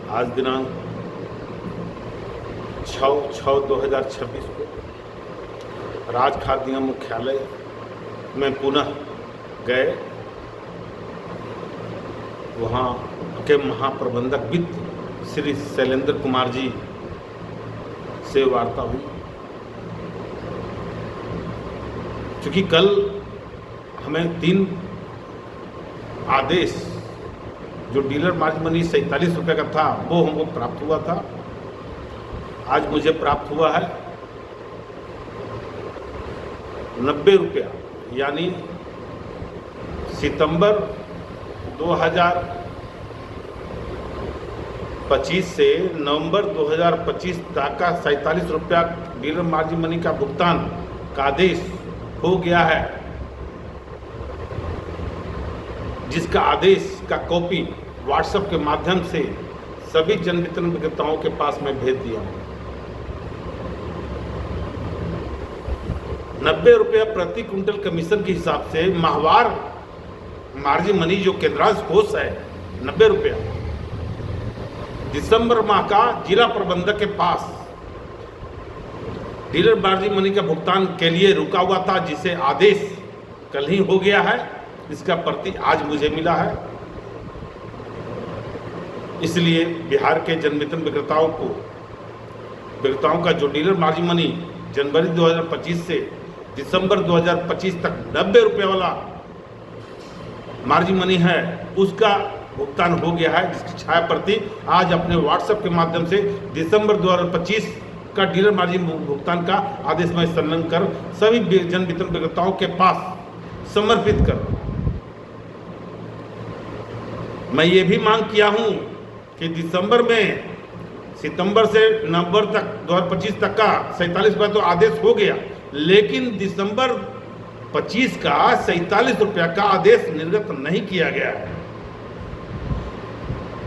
आज दिनांक 6/6/2026 को राज्य खाद्य निगम मुख्यालय में पुनः गए। वहाँ के महाप्रबंधक वित्त श्री शैलेंद्र कुमार जी से वार्ता हुई। क्योंकि कल हमें 3 आदेश जो डीलर मार्जिन मनी 47 रुपये का था वो हमको प्राप्त हुआ था। आज मुझे प्राप्त हुआ है 90 रुपया, यानी सितंबर 2025 से नवंबर 2025 तक का 47 रुपया डीलर मार्जिन मनी का भुगतान का आदेश हो गया है, जिसका आदेश का कॉपी व्हाट्सएप के माध्यम से सभी जन वितरण विक्रेताओं के पास मैं भेज दिया हूँ। 90 रुपया प्रति क्विंटल कमीशन के हिसाब से माहवार मार्जिन मनी जो केंद्रांश कोष है 90 रुपया दिसंबर माह का जिला प्रबंधक के पास डीलर मार्जिन मनी का भुगतान के लिए रुका हुआ था, जिसे आदेश कल ही हो गया है। इसका प्रति आज मुझे मिला है। इसलिए बिहार के जन वितरण विक्रेताओं का जो डीलर मार्जिन मनी जनवरी 2025 से दिसंबर 2025 तक 90 रुपये वाला मार्जिन मनी है, उसका भुगतान हो गया है, जिसकी छाया प्रति आज अपने व्हाट्सएप के माध्यम से दिसंबर 2025 का डीलर मार्जिन भुगतान का आदेश में संलग्न कर सभी जन वितरण विक्रेताओं के पास समर्पित कर मैं ये भी मांग किया हूं कि दिसंबर में सितंबर से नवंबर तक 2025 तक का 47 रुपये तो आदेश हो गया, लेकिन दिसंबर 25 का 47 रुपया का आदेश निर्गत नहीं किया गया है।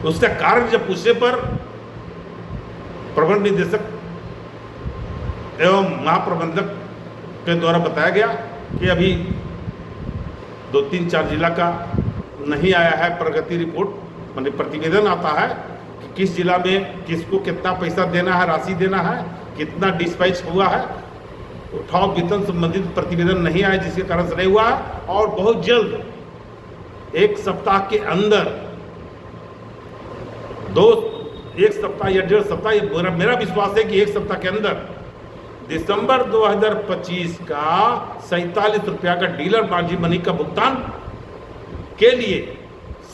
उसका कारण जब पूछने पर प्रबंध निदेशक एवं महाप्रबंधक के द्वारा बताया गया कि अभी 2-3-4 जिला का नहीं आया है प्रगति रिपोर्ट, मतलब प्रतिवेदन आता है कि किस जिला में किसको कितना पैसा देना है, राशि देना है, कितना डिस्पैच हुआ है। उठाव वेतन संबंधित प्रतिवेदन नहीं आया, जिसके कारण से नहीं हुआ है। और बहुत जल्द 1 सप्ताह के अंदर 1 सप्ताह या 1.5 सप्ताह, मेरा विश्वास है कि 1 सप्ताह के अंदर दिसंबर 2025 का 47 रुपया का डीलर मार्जिन मनी का भुगतान के लिए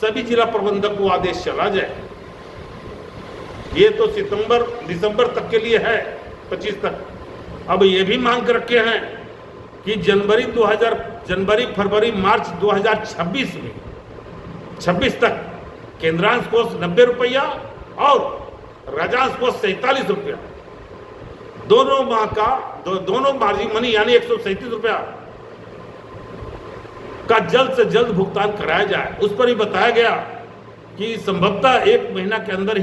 सभी जिला प्रबंधक को आदेश चला जाए। ये तो दिसंबर तक के लिए है, 25 तक। अब ये भी मांग कर रखे हैं कि जनवरी फरवरी मार्च 2026 में 26 तक केंद्रांश कोष 90 रुपया और राज्यांश कोष 47 रुपया, दोनों माह का दोनों मार्जिन मनी यानी 137 रुपया का जल्द से जल्द भुगतान कराया जाए। उस पर ही बताया गया कि संभवतः 1 महीना के अंदर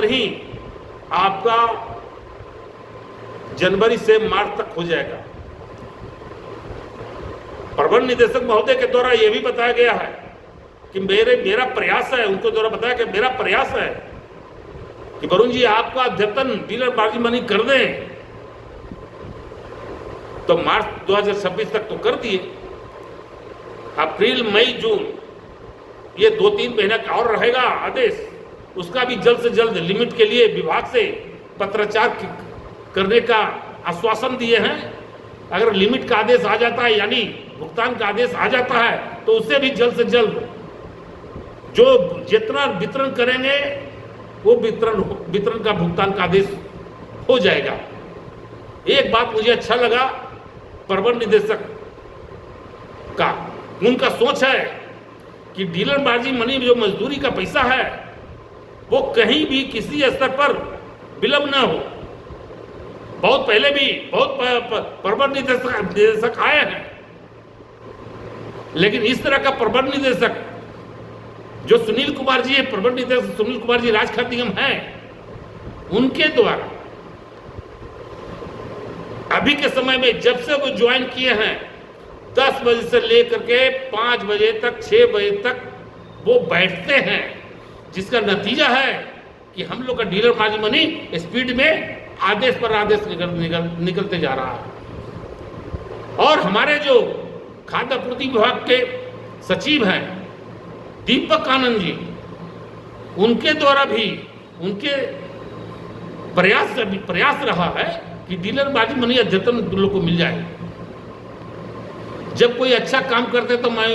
ही आपका जनवरी से मार्च तक हो जाएगा। प्रबंध निदेशक महोदय के द्वारा यह भी बताया गया है कि मेरा प्रयास है, उनको द्वारा बताया कि मेरा प्रयास है कि वरुण जी आपका अद्यतन डीलर मार्जिन मनी कर दें, तो मार्च 2026 तक तो कर दिए। अप्रैल मई जून ये 2-3 महीना का और रहेगा आदेश, उसका भी जल्द से जल्द लिमिट के लिए विभाग से पत्राचार करने का आश्वासन दिए हैं। अगर लिमिट का आदेश आ जाता है, यानी भुगतान का आदेश आ जाता है, तो उससे भी जल्द से जल्द जो जितना वितरण करेंगे वो वितरण का भुगतान का आदेश हो जाएगा। एक बात मुझे अच्छा लगा प्रबंध निदेशक का, उनका सोच है कि डीलर मार्जिन मनी जो मजदूरी का पैसा है वो कहीं भी किसी स्तर पर विलंब न हो। बहुत पहले भी बहुत प्रबंध निदेशक आए हैं, लेकिन इस तरह का प्रबंध निदेशक जो सुनील कुमार जी है, प्रबंध निदेशक सुनील कुमार जी राज्य खाद्य निगम है, उनके द्वारा अभी के समय में जब से वो ज्वाइन किए हैं 10 बजे से लेकर के 5 बजे तक 6 बजे तक वो बैठते हैं जिसका नतीजा है कि हम लोग का डीलर मार्जिन मनी स्पीड में आदेश पर आदेश निकलते जा रहा है। और हमारे जो खाद्य आपूर्ति विभाग के सचिव हैं दीपक आनंद जी, उनके द्वारा भी उनके प्रयास रहा है कि डीलर मार्जिन मनी अद्यतन लोग को मिल जाए। जब कोई अच्छा काम करते तो मैं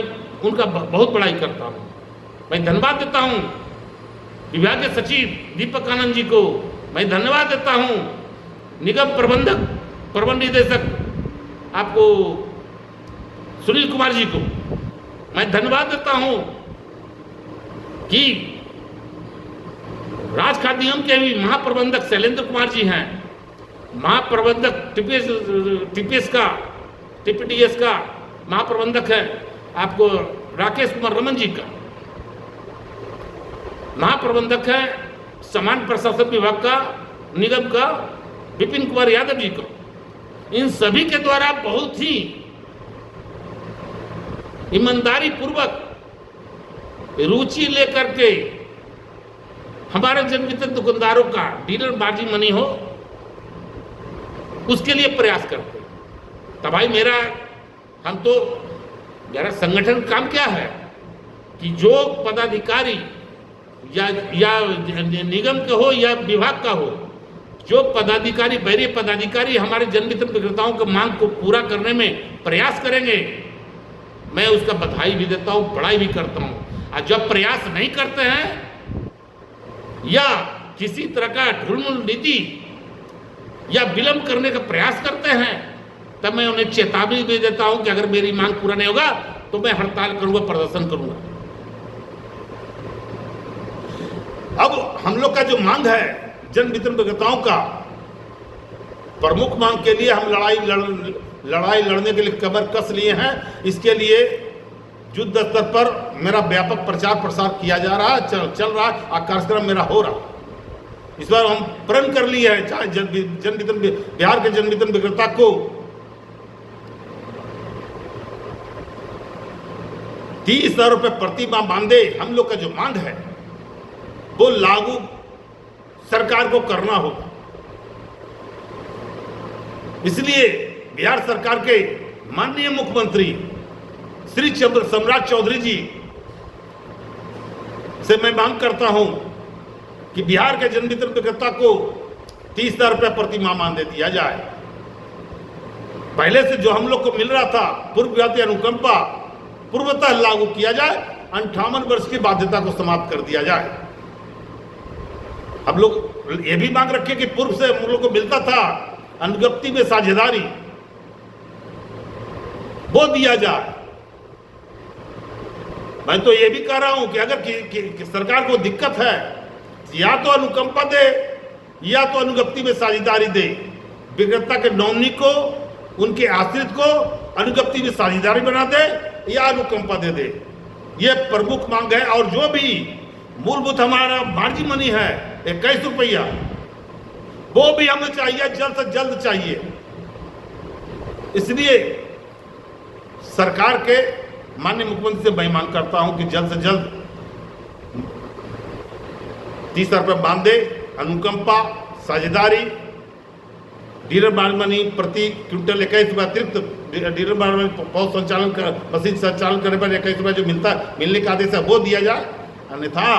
उनका बहुत बड़ाई करता हूँ। मैं धन्यवाद देता हूँ विभाग के सचिव दीपक आनंद जी को, मैं धन्यवाद देता हूँ निगम प्रबंध निदेशक आपको सुनील कुमार जी को, मैं धन्यवाद देता हूँ कि राज खाद्य निगम के भी महाप्रबंधक शैलेंद्र कुमार जी हैं, महाप्रबंधक टीपीडीएस का महाप्रबंधक है आपको राकेश कुमार रमन जी का, महाप्रबंधक है सामान्य प्रशासन विभाग का निगम का विपिन कुमार यादव जी को। इन सभी के द्वारा बहुत ही ईमानदारी पूर्वक रुचि लेकर के हमारे जन वितरण दुकानदारों का डीलर मार्जिन मनी हो, उसके लिए प्रयास करते हैं। तब भाई मेरा संगठन का काम क्या है कि जो पदाधिकारी या निगम के हो या विभाग का हो, जो पदाधिकारी वरीय पदाधिकारी हमारे जन वितरण विक्रेताओं के मांग को पूरा करने में प्रयास करेंगे, मैं उसका बधाई भी देता हूँ, बड़ाई भी करता हूँ। और जब प्रयास नहीं करते हैं या किसी तरह का ढुलमुल नीति या विलंब करने का प्रयास करते हैं, तब मैं उन्हें चेतावनी भी देता हूं कि अगर मेरी मांग पूरा नहीं होगा तो मैं हड़ताल करूंगा, प्रदर्शन करूंगा। अब हम लोग का जो मांग है जन वितरण विक्रेताओं का, प्रमुख मांग के लिए हम लड़ाई लड़ने के लिए कमर कस लिए हैं। इसके लिए युद्ध स्तर पर मेरा व्यापक प्रचार प्रसार किया जा रहा है, चल रहा है, और कार्यक्रम मेरा हो रहा है। इस बार हम प्रण कर लिए हैं, चाहे जन वितरण बिहार के जन वितरण विक्रेता को 30,000 रुपये प्रति माह मानदेय, हम लोग का जो मांग है वो लागू सरकार को करना होगा। इसलिए बिहार सरकार के माननीय मुख्यमंत्री श्री सम्राट चौधरी जी से मैं मांग करता हूं कि बिहार के जन वितरण विक्रेता को 30,000 रुपये प्रति माह मानदेय दिया जाए। पहले से जो हम लोग को मिल रहा था पूर्व जाति अनुकंपा पूर्वतः लागू किया जाए, 58 वर्ष की बाध्यता को समाप्त कर दिया जाए। अब लोग ये भी मांग रखे कि पूर्व से हम लोग को मिलता था अनुज्ञप्ति में साझेदारी, वो दिया जाए। मैं तो ये भी कह रहा हूं कि अगर कि सरकार को दिक्कत है, या तो अनुकंपा दे या तो अनुज्ञप्ति में साझेदारी दे। विक्रेता के नॉमिनी को, उनके आश्रित को अनुज्ञप्ति में साझेदारी बना दे या अनुकंपा दे दे। ये प्रमुख मांग है। और जो भी मूलभूत हमारा मार्जिन मनी है 21 रुपया, वो भी हमें चाहिए, जल्द से जल्द चाहिए। इसलिए सरकार के माननीय मुख्यमंत्री से मैं मांग करता हूं कि जल्द से जल्द 30,000 रुपये मानदेय, अनुकंपा, साझेदारी, डीलर मार्जिन मनी प्रति क्विंटल 21 रुपये अतिरिक्त डीलर मार्जिन मनी पहुंच संचालन कर मशीन संचालन करने पर 21 रुपये जो मिलने का आदेश है वो दिया जाए। अन्यथा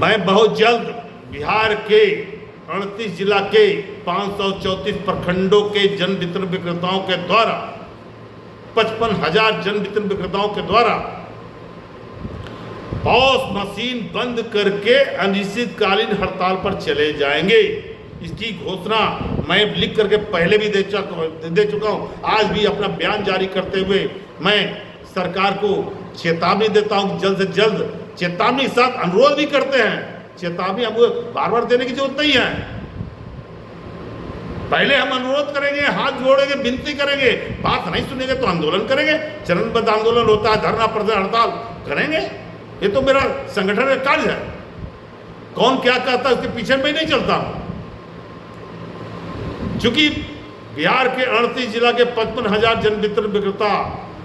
मैं बहुत जल्द बिहार के 38 जिला के 534 प्रखंडों के जन वितरण विक्रेताओं के द्वारा 55,000 जन वितरण विक्रेताओं के द्वारा पॉस मशीन बंद करके अनिश्चितकालीन हड़ताल पर चले जाएंगे। इसकी घोषणा मैं लिख करके पहले भी दे चुका हूं। आज भी अपना बयान जारी करते हुए मैं सरकार को चेतावनी देता हूं, जल्द से जल्द। चेतावनी के साथ अनुरोध भी करते हैं। चेतावनी हमको बार बार देने की जरूरत नहीं है। पहले हम अनुरोध करेंगे, हाथ जोड़ेंगे, विनती करेंगे, बात नहीं सुनेंगे तो आंदोलन करेंगे। चरणबद्ध आंदोलन होता है, धरना प्रदर्शन हड़ताल करेंगे। ये तो मेरा संगठन का कार्य है। कौन क्या कहता है उसके पीछे मैं नहीं चलता हूं। चूंकि बिहार के 38 जिला के 55,000 जन वितरण विक्रेता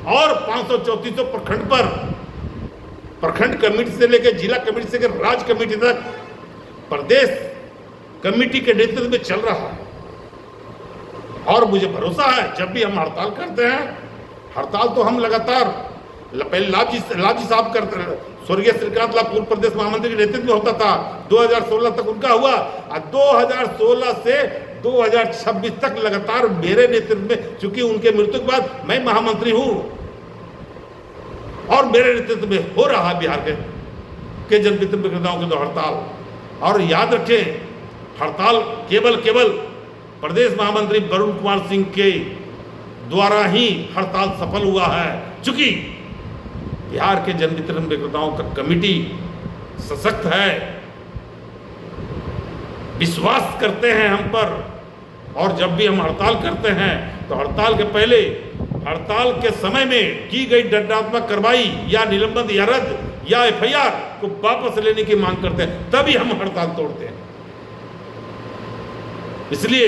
और 534 प्रखंड पर प्रखंड कमेटी से लेकर जिला कमेटी से लेकर राज्य कमेटी तक प्रदेश कमेटी के नेतृत्व में चल रहा है। और मुझे भरोसा है जब भी हम हड़ताल करते हैं, हड़ताल तो हम लगातार पहले लालजी साहब करते, स्वर्गीय श्रीकांत लाभ पूर्व प्रदेश महामंत्री के नेतृत्व में होता था, 2016 तक उनका हुआ और 2016 से 2026 तक लगातार मेरे नेतृत्व में, चूंकि उनके मृत्यु के बाद मैं महामंत्री हूं और मेरे नेतृत्व में हो रहा है बिहार के जनवितरण विक्रेताओं की तो हड़ताल। और याद रखें, हड़ताल केवल प्रदेश महामंत्री वरुण कुमार सिंह के द्वारा ही हड़ताल सफल हुआ है, चूंकि बिहार के जनवितरण विक्रेताओं का कमेटी सशक्त है, विश्वास करते हैं हम पर। और जब भी हम हड़ताल करते हैं तो हड़ताल के पहले, हड़ताल के समय में की गई दंडात्मक कार्रवाई या निलंबन या रद्द या एफआईआर को वापस लेने की मांग करते हैं, तभी हम हड़ताल तोड़ते हैं। इसलिए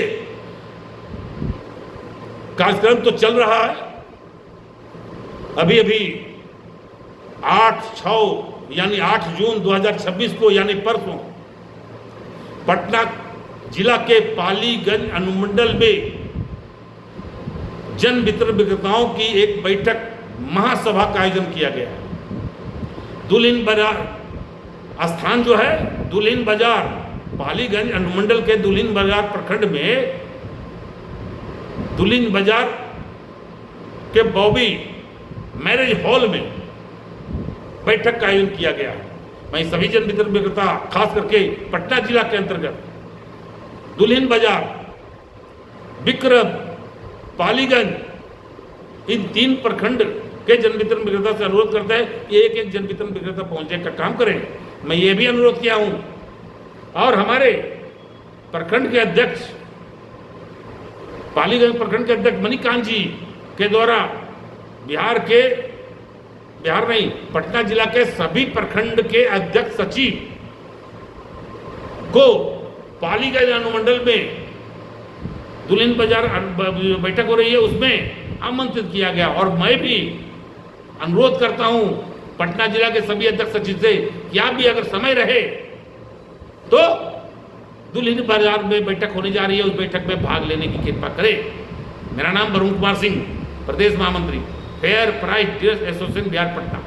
कार्यक्रम तो चल रहा है। अभी 8/6 यानी 8 जून 2026 को यानी परसों पटना जिला के पालीगंज अनुमंडल में जन वितरण विक्रेताओं की एक बैठक महासभा का आयोजन किया गया है। दुल्हिन बाजार स्थान जो है, दुल्हिन बाजार, पालीगंज अनुमंडल के दुल्हिन बाजार प्रखंड में दुल्हिन बाजार के बॉबी मैरिज हॉल में बैठक का आयोजन किया गया है। मैं सभी जन वितरण विक्रेता, खास करके पटना जिला के अंतर्गत दुल्हिन बाजार, विक्रम, पालीगंज, इन 3 प्रखंड के जन वितरण विक्रेता से अनुरोध करता है कि एक जन वितरण विक्रेता पहुंचने का काम करें। मैं ये भी अनुरोध किया हूं और हमारे प्रखंड के अध्यक्ष, पालीगंज प्रखंड के अध्यक्ष मणिकांत जी के द्वारा पटना जिला के सभी प्रखंड के अध्यक्ष सचिव को पालीगंज अनुमंडल में दुल्हिन बाजार बैठक हो रही है, उसमें आमंत्रित किया गया। और मैं भी अनुरोध करता हूं पटना जिला के सभी अध्यक्ष सचिव से कि आप भी अगर समय रहे तो दुल्हिन बाजार में बैठक होने जा रही है, उस बैठक में भाग लेने की कृपा करें। मेरा नाम वरुण कुमार सिंह, प्रदेश महामंत्री, fair price dealers association Bihar Patna.